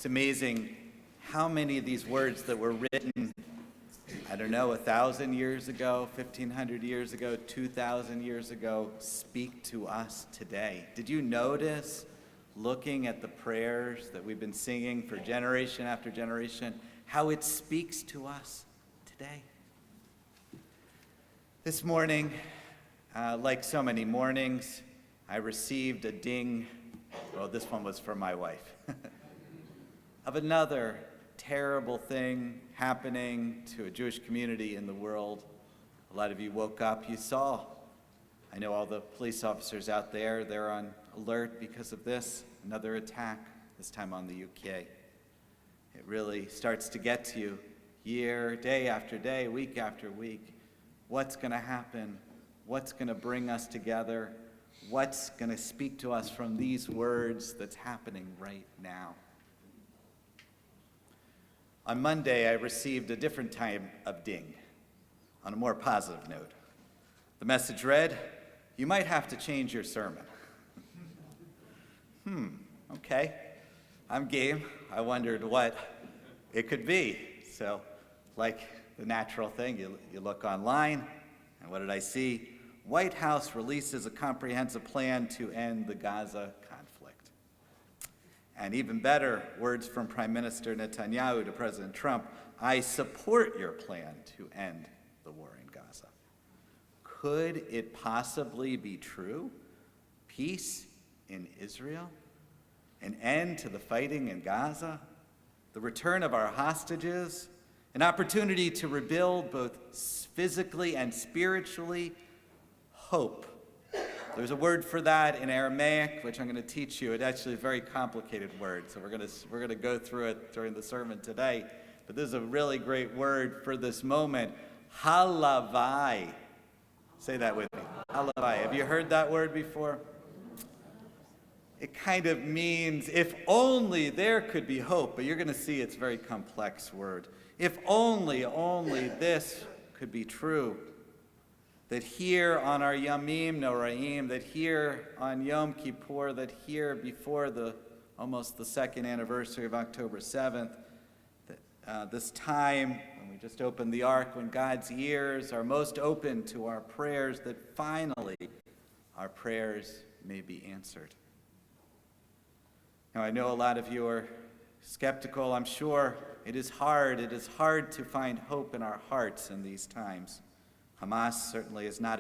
amazing how many of these words that were written, 1,000 years ago, 1,500 years ago, 2,000 years ago, speak to us today. Did you notice, looking at the prayers that we've been singing for generation after generation, how it speaks to us today? This morning, like so many mornings, I received a ding. Well, this one was from my wife. Of another terrible thing happening to a Jewish community in the world. A lot of you woke up, you saw. I know all the police officers out there, they're on alert because of this. Another attack, this time on the UK. It really starts to get to you day after day, week after week. What's going to happen? What's going to bring us together? What's going to speak to us from these words that's happening right now? On Monday, I received a different type of ding, on a more positive note. The message read, "You might have to change your sermon." Okay. I'm game. I wondered what it could be. So, like the natural thing, you look online, and what did I see? White House releases a comprehensive plan to end the Gaza conflict. And even better, words from Prime Minister Netanyahu to President Trump, "I support your plan to end the war in Gaza." Could it possibly be true? Peace in Israel? An end to the fighting in Gaza? The return of our hostages? An opportunity to rebuild both physically and spiritually? Hope. There's a word for that in Aramaic, which I'm going to teach you. It's actually a very complicated word, so we're going to go through it during the sermon today. But this is a really great word for this moment. Halavai. Say that with me. Halavai. Have you heard that word before? It kind of means, if only there could be hope, but you're going to see it's a very complex word. If only this could be true. That here on our Yamim Noraim, that here on Yom Kippur, that here before almost the second anniversary of October 7th, this time when we just opened the Ark, when God's ears are most open to our prayers, that finally our prayers may be answered. Now, I know a lot of you are skeptical. I'm sure it is hard to find hope in our hearts in these times. Hamas certainly has not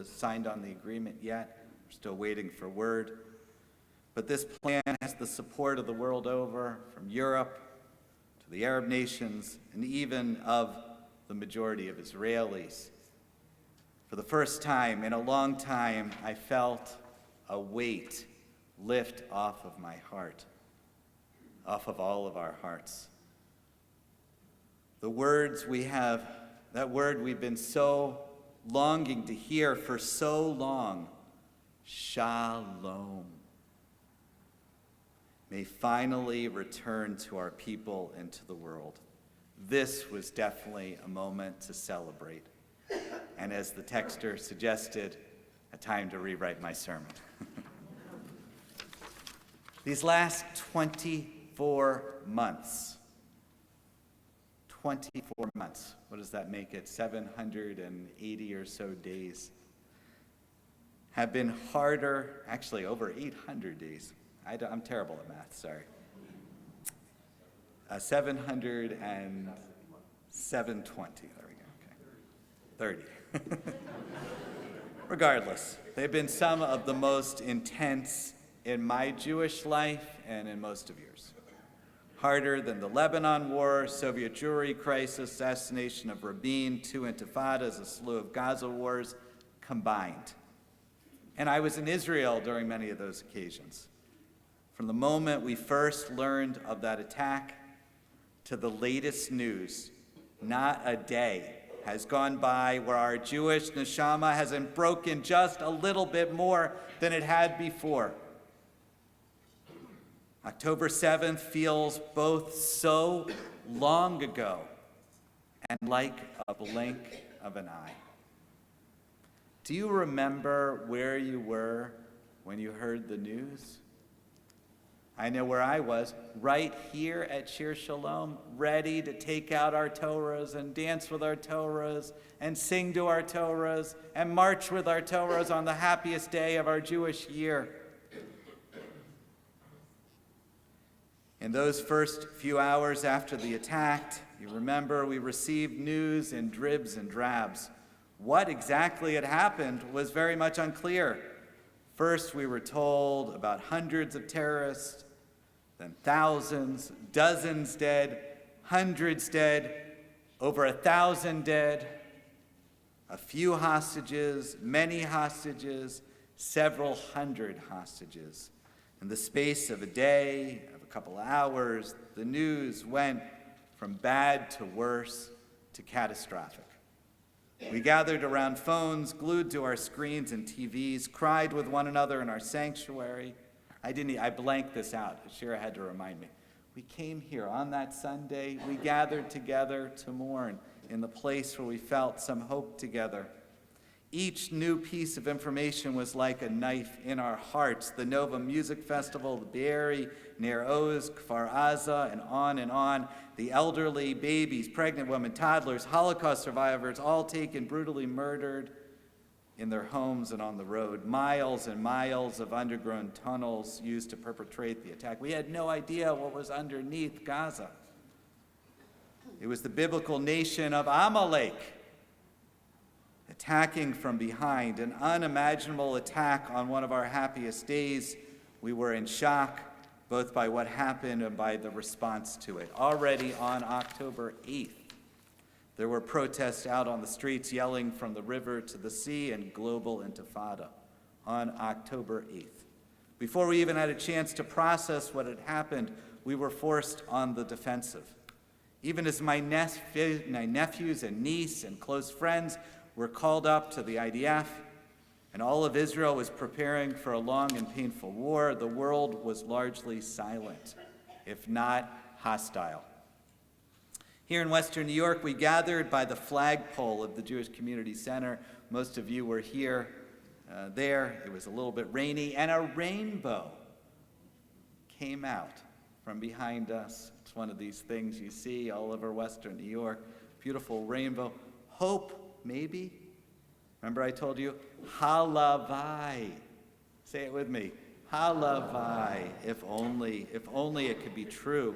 signed on the agreement yet. We're still waiting for word. But this plan has the support of the world over, from Europe to the Arab nations, and even of the majority of Israelis. For the first time in a long time, I felt a weight lift off of my heart, off of all of our hearts. The words that word we've been so longing to hear for so long, shalom, may finally return to our people and to the world. This was definitely a moment to celebrate. And as the texter suggested, a time to rewrite my sermon. These last 24 months, what does that make it? 780 or so days, have been harder, actually over 800 days. I'm terrible at math, sorry. 720, there we go, okay. 30. Regardless, they've been some of the most intense in my Jewish life and in most of yours. Harder than the Lebanon War, Soviet Jewry crisis, assassination of Rabin, 2 intifadas, a slew of Gaza wars combined. And I was in Israel during many of those occasions. From the moment we first learned of that attack to the latest news, not a day has gone by where our Jewish neshama hasn't broken just a little bit more than it had before. October 7th feels both so long ago and like a blink of an eye. Do you remember where you were when you heard the news? I know where I was, right here at Shir Shalom, ready to take out our Torahs and dance with our Torahs and sing to our Torahs and march with our Torahs on the happiest day of our Jewish year. In those first few hours after the attack, you remember we received news in dribs and drabs. What exactly had happened was very much unclear. First, we were told about hundreds of terrorists, then thousands, dozens dead, hundreds dead, over 1,000 dead, a few hostages, many hostages, several hundred hostages. In the space of a day, of a couple of hours, the news went from bad to worse to catastrophic. We gathered around phones, glued to our screens and TVs, cried with one another in our sanctuary. I blanked this out. Shira had to remind me. We came here on that Sunday. We gathered together to mourn in the place where we felt some hope together. Each new piece of information was like a knife in our hearts. The Nova Music Festival, the Be'eri, Ner Oz, Kfar Aza, and on. The elderly, babies, pregnant women, toddlers, Holocaust survivors, all taken brutally murdered in their homes and on the road. Miles and miles of underground tunnels used to perpetrate the attack. We had no idea what was underneath Gaza. It was the biblical nation of Amalek, attacking from behind, an unimaginable attack on one of our happiest days. We were in shock, both by what happened and by the response to it. Already on October 8th, there were protests out on the streets yelling from the river to the sea and global intifada on October 8th. Before we even had a chance to process what had happened, we were forced on the defensive. Even as my nephews and niece and close friends were called up to the IDF, and all of Israel was preparing for a long and painful war, the world was largely silent, if not hostile. Here in Western New York, we gathered by the flagpole of the Jewish Community Center. Most of you were here, there. It was a little bit rainy, and a rainbow came out from behind us. It's one of these things you see all over Western New York. Beautiful rainbow. Hope, maybe. Remember I told you? Halavai. Say it with me. Halavai. If only it could be true.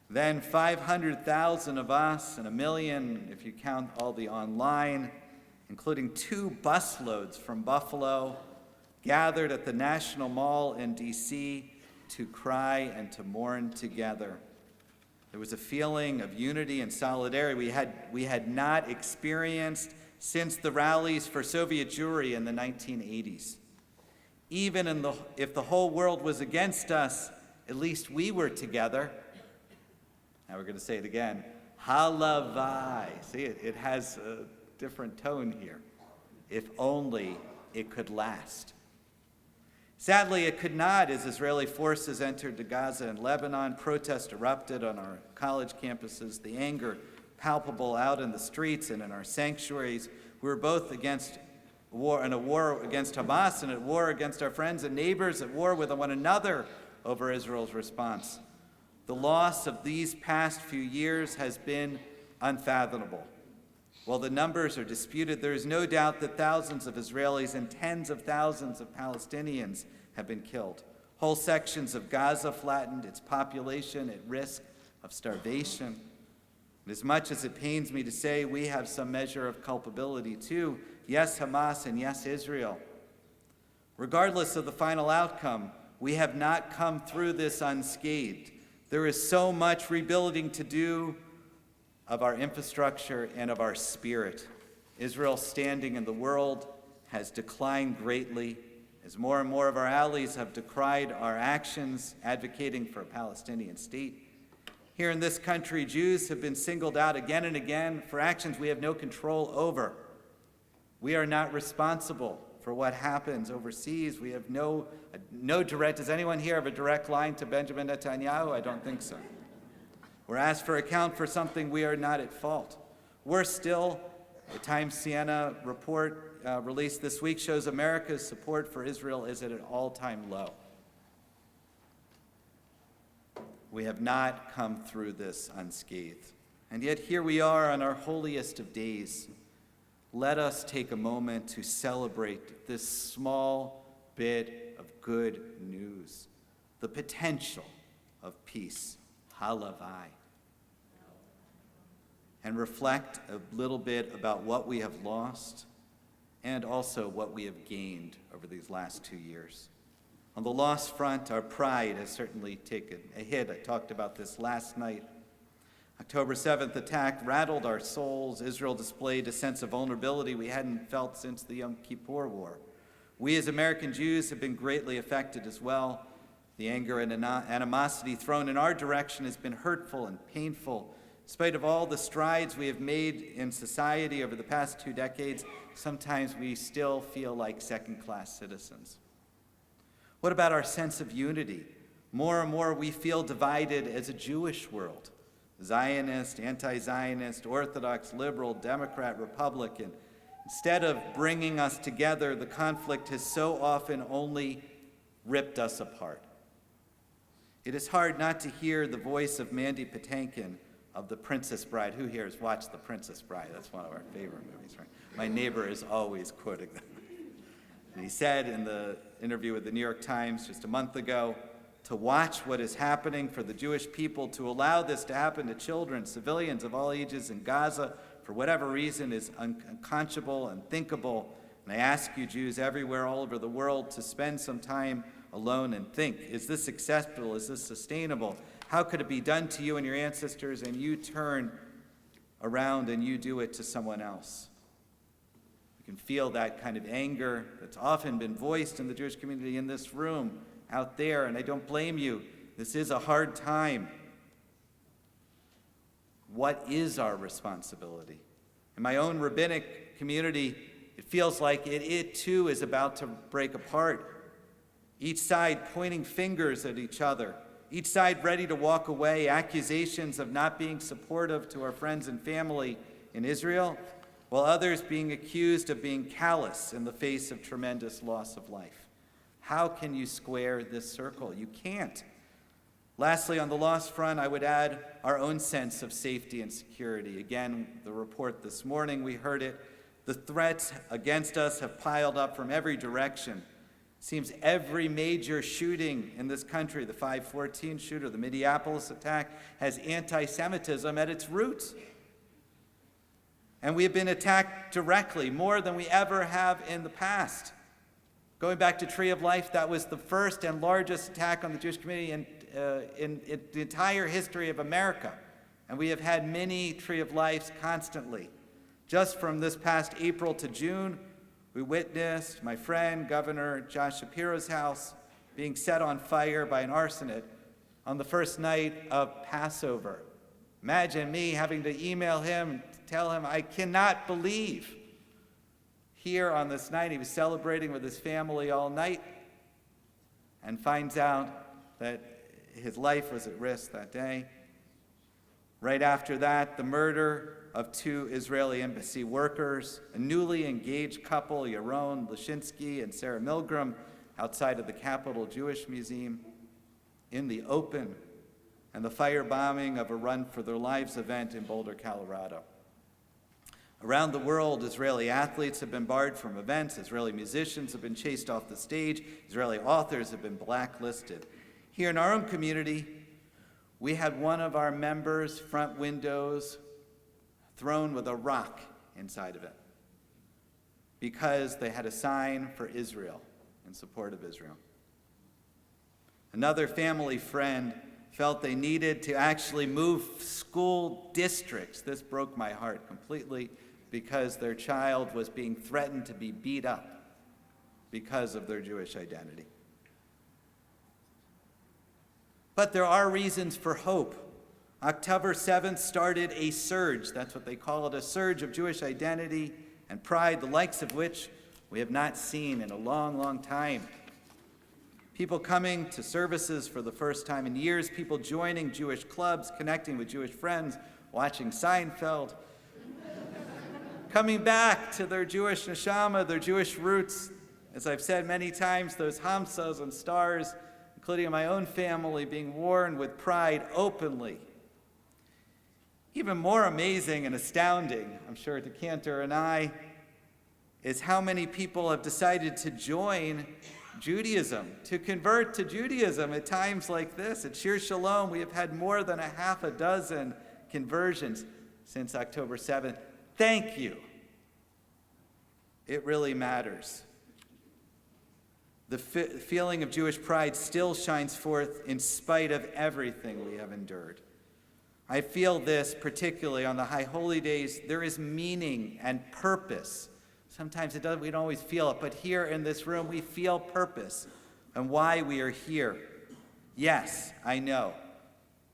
Then 500,000 of us and 1 million, if you count all the online, including 2 busloads from Buffalo, gathered at the National Mall in D.C. to cry and to mourn together. There was a feeling of unity and solidarity we had not experienced since the rallies for Soviet Jewry in the 1980s. Even if the whole world was against us, at least we were together. Now we're going to say it again. Halavai. See, it has a different tone here. If only it could last. Sadly, it could not as Israeli forces entered Gaza and Lebanon. Protests erupted on our college campuses. The anger palpable out in the streets and in our sanctuaries. We were both against war, in a war against Hamas and at war against our friends and neighbors, at war with one another over Israel's response. The loss of these past few years has been unfathomable. While the numbers are disputed, there is no doubt that thousands of Israelis and tens of thousands of Palestinians have been killed. Whole sections of Gaza flattened, its population at risk of starvation. And as much as it pains me to say, we have some measure of culpability too. Yes, Hamas, and yes, Israel. Regardless of the final outcome, we have not come through this unscathed. There is so much rebuilding to do of our infrastructure and of our spirit. Israel's standing in the world has declined greatly as more and more of our allies have decried our actions advocating for a Palestinian state. Here in this country, Jews have been singled out again and again for actions we have no control over. We are not responsible for what happens overseas. We have no direct, does anyone here have a direct line to Benjamin Netanyahu? I don't think so. We're asked for account for something we are not at fault. Worse still, the Times Siena report released this week shows America's support for Israel is at an all-time low. We have not come through this unscathed. And yet here we are on our holiest of days. Let us take a moment to celebrate this small bit of good news, the potential of peace, halavai, and reflect a little bit about what we have lost and also what we have gained over these last 2 years. On the loss front, our pride has certainly taken a hit. I talked about this last night. October 7th attack rattled our souls. Israel displayed a sense of vulnerability we hadn't felt since the Yom Kippur War. We as American Jews have been greatly affected as well. The anger and animosity thrown in our direction has been hurtful and painful. In spite of all the strides we have made in society over the past 2 decades, sometimes we still feel like second-class citizens. What about our sense of unity? More and more we feel divided as a Jewish world. Zionist, anti-Zionist, Orthodox, liberal, Democrat, Republican. Instead of bringing us together, the conflict has so often only ripped us apart. It is hard not to hear the voice of Mandy Patinkin of The Princess Bride. Who here has watched The Princess Bride? That's one of our favorite movies, right? My neighbor is always quoting them. And he said in the interview with the New York Times just a month ago, to watch what is happening for the Jewish people, to allow this to happen to children, civilians of all ages in Gaza, for whatever reason, is unconscionable, unthinkable. And I ask you, Jews everywhere, all over the world, to spend some time alone and think, is this acceptable? Is this sustainable? How could it be done to you and your ancestors, and you turn around and you do it to someone else? You can feel that kind of anger that's often been voiced in the Jewish community in this room, out there, and I don't blame you. This is a hard time. What is our responsibility? In my own rabbinic community, it feels like it too is about to break apart. Each side pointing fingers at each other. Each side ready to walk away, accusations of not being supportive to our friends and family in Israel, while others being accused of being callous in the face of tremendous loss of life. How can you square this circle? You can't. Lastly, on the loss front, I would add our own sense of safety and security. Again, the report this morning, we heard it. The threats against us have piled up from every direction. Seems every major shooting in this country, the 5/14 shooter, the Minneapolis attack, has anti-Semitism at its roots. And we have been attacked directly, more than we ever have in the past. Going back to Tree of Life, that was the first and largest attack on the Jewish community in the entire history of America. And we have had many Tree of Lives constantly. Just from this past April to June, we witnessed my friend, Governor Josh Shapiro's house being set on fire by an arsonist on the first night of Passover. Imagine me having to email him, tell him, I cannot believe. Here on this night, he was celebrating with his family all night and finds out that his life was at risk that day. Right after that, the murder of 2 Israeli embassy workers, a newly engaged couple, Yaron Lashinsky and Sarah Milgram, outside of the Capitol Jewish Museum in the open, and the firebombing of a Run for Their Lives event in Boulder, Colorado. Around the world, Israeli athletes have been barred from events, Israeli musicians have been chased off the stage, Israeli authors have been blacklisted. Here in our own community, we had one of our members' front windows thrown with a rock inside of it because they had a sign for Israel, in support of Israel. Another family friend felt they needed to actually move school districts. This broke my heart completely, because their child was being threatened to be beat up because of their Jewish identity. But there are reasons for hope. October 7th started a surge, that's what they call it, a surge of Jewish identity and pride, the likes of which we have not seen in a long, long time. People coming to services for the first time in years, people joining Jewish clubs, connecting with Jewish friends, watching Seinfeld, coming back to their Jewish neshama, their Jewish roots. As I've said many times, those hamsas and stars, including in my own family, being worn with pride openly. Even more amazing and astounding, I'm sure to Cantor and I, is how many people have decided to join Judaism, to convert to Judaism at times like this. At Shir Shalom, we have had more than a half a dozen conversions since October 7th. Thank you. It really matters. The feeling of Jewish pride still shines forth in spite of everything we have endured. I feel this particularly on the High Holy Days. There is meaning and purpose. Sometimes we don't always feel it, but here in this room we feel purpose and why we are here. Yes, I know.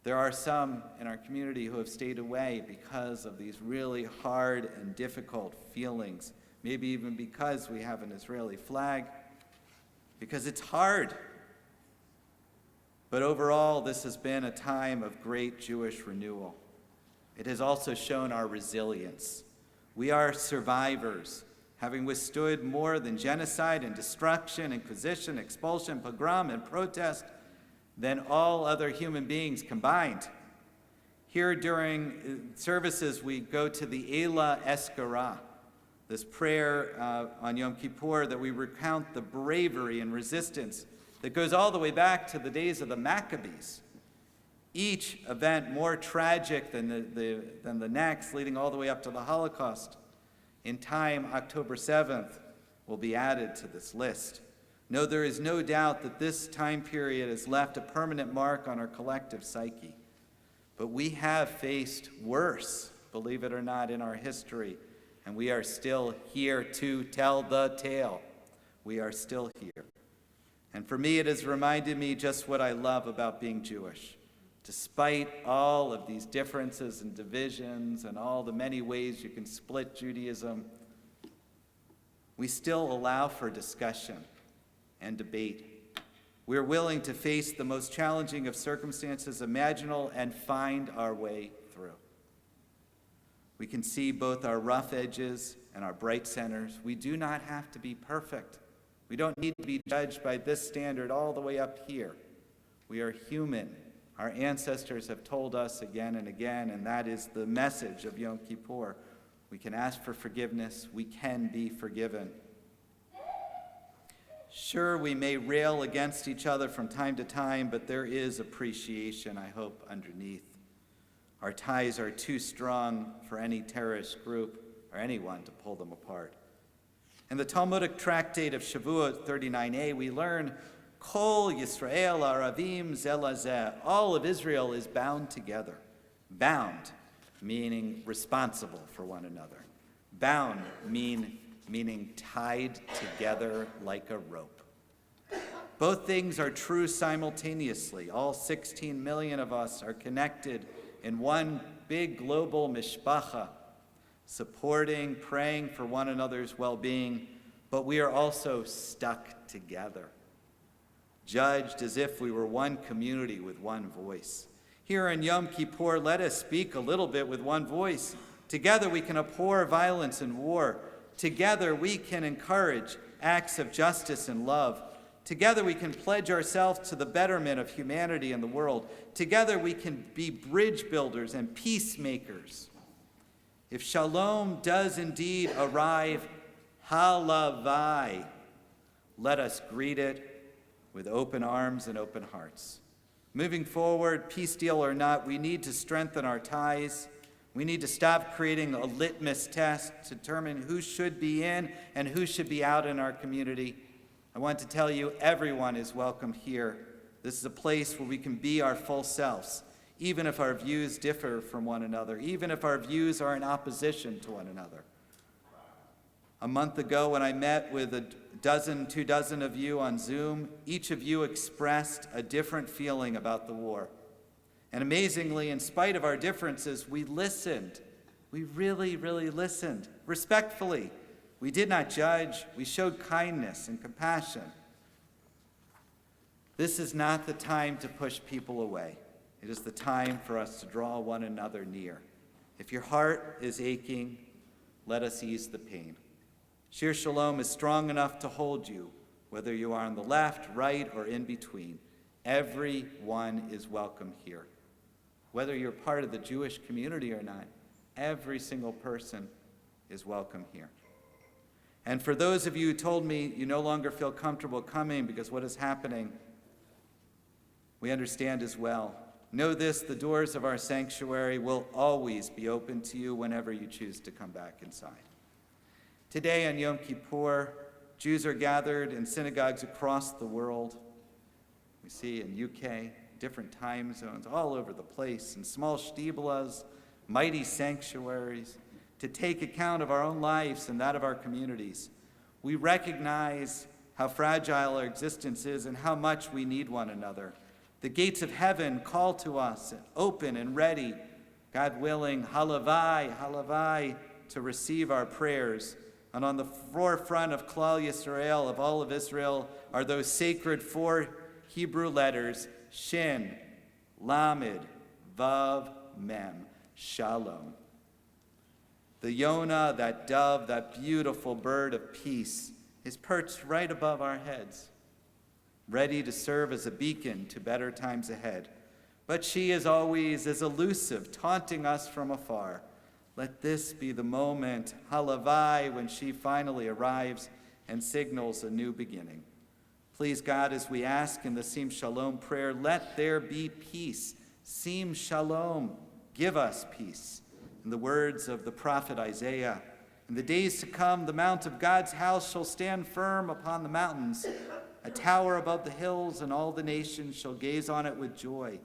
There are some in our community who have stayed away because of these really hard and difficult feelings, maybe even because we have an Israeli flag, because it's hard. But overall, this has been a time of great Jewish renewal. It has also shown our resilience. We are survivors, having withstood more than genocide and destruction, inquisition, expulsion, pogrom, and protest than all other human beings combined. Here during services, we go to the Ela Eskara, this prayer on Yom Kippur that we recount the bravery and resistance that goes all the way back to the days of the Maccabees. Each event more tragic than the next, leading all the way up to the Holocaust. In time, October 7th will be added to this list. No, there is no doubt that this time period has left a permanent mark on our collective psyche. But we have faced worse, believe it or not, in our history, and we are still here to tell the tale. We are still here. And for me, it has reminded me just what I love about being Jewish. Despite all of these differences and divisions and all the many ways you can split Judaism, we still allow for discussion and debate. We're willing to face the most challenging of circumstances imaginable and find our way through. We can see both our rough edges and our bright centers. We do not have to be perfect. We don't need to be judged by this standard all the way up here. We are human. Our ancestors have told us again and again, and that is the message of Yom Kippur. We can ask for forgiveness. We can be forgiven. Sure, we may rail against each other from time to time, but there is appreciation, I hope, underneath. Our ties are too strong for any terrorist group or anyone to pull them apart. In the Talmudic tractate of Shavuot 39a, we learn Kol Yisrael Aravim Zelazeh. All of Israel is bound together. Bound, meaning responsible for one another. Bound, meaning tied together like a rope. Both things are true simultaneously. All 16 million of us are connected in one big global mishpacha, supporting, praying for one another's well-being, but we are also stuck together, judged as if we were one community with one voice. Here in Yom Kippur, let us speak a little bit with one voice. Together we can abhor violence and war. Together we can encourage acts of justice and love. Together we can pledge ourselves to the betterment of humanity and the world. Together we can be bridge builders and peacemakers. If shalom does indeed arrive, halavai, let us greet it with open arms and open hearts. Moving forward, peace deal or not, we need to strengthen our ties. We need to stop creating a litmus test to determine who should be in and who should be out in our community. I want to tell you, everyone is welcome here. This is a place where we can be our full selves, even if our views differ from one another, even if our views are in opposition to one another. A month ago, when I met with 2 dozen of you on Zoom, each of you expressed a different feeling about the war. And amazingly, in spite of our differences, we listened. We really, really listened, respectfully. We did not judge. We showed kindness and compassion. This is not the time to push people away. It is the time for us to draw one another near. If your heart is aching, let us ease the pain. Shir Shalom is strong enough to hold you, whether you are on the left, right, or in between. Everyone is welcome here. Whether you're part of the Jewish community or not, every single person is welcome here. And for those of you who told me you no longer feel comfortable coming because what is happening, we understand as well. Know this, the doors of our sanctuary will always be open to you whenever you choose to come back inside. Today on Yom Kippur, Jews are gathered in synagogues across the world. We see in UK, different time zones all over the place, in small shtiblas, mighty sanctuaries, to take account of our own lives and that of our communities. We recognize how fragile our existence is and how much we need one another. The gates of heaven call to us, open and ready, God willing, halavai, halavai, to receive our prayers. And on the forefront of Klal Yisrael, of all of Israel, are those sacred 4 Hebrew letters, Shin, Lamed, Vav, Mem, Shalom. The Yonah, that dove, that beautiful bird of peace, is perched right above our heads, ready to serve as a beacon to better times ahead. But she, as always, is elusive, taunting us from afar. Let this be the moment, halavai, when she finally arrives and signals a new beginning. Please, God, as we ask in the Sim Shalom prayer, let there be peace. Sim Shalom, give us peace. In the words of the prophet Isaiah, in the days to come, the mount of God's house shall stand firm upon the mountains, a tower above the hills, and all the nations shall gaze on it with joy.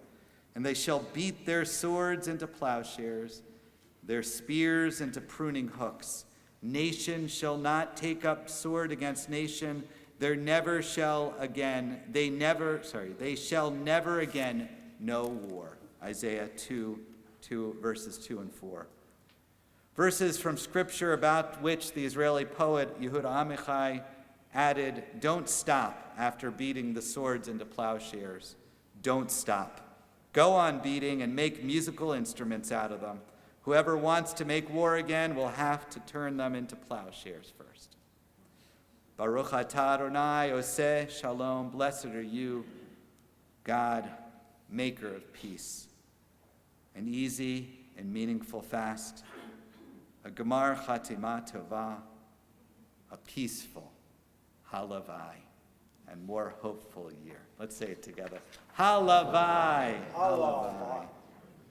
And they shall beat their swords into plowshares, their spears into pruning hooks. Nation shall not take up sword against nation. They shall never again know war. Isaiah 2, verses 2 and 4. Verses from Scripture about which the Israeli poet Yehuda Amichai added, don't stop after beating the swords into plowshares. Don't stop. Go on beating and make musical instruments out of them. Whoever wants to make war again will have to turn them into plowshares first. Baruch atah Adonai oseh shalom. Blessed are you, God, maker of peace. An easy and meaningful fast. A gemar chatima tova. A peaceful halavai and more hopeful year. Let's say it together. Halavai. Halavai.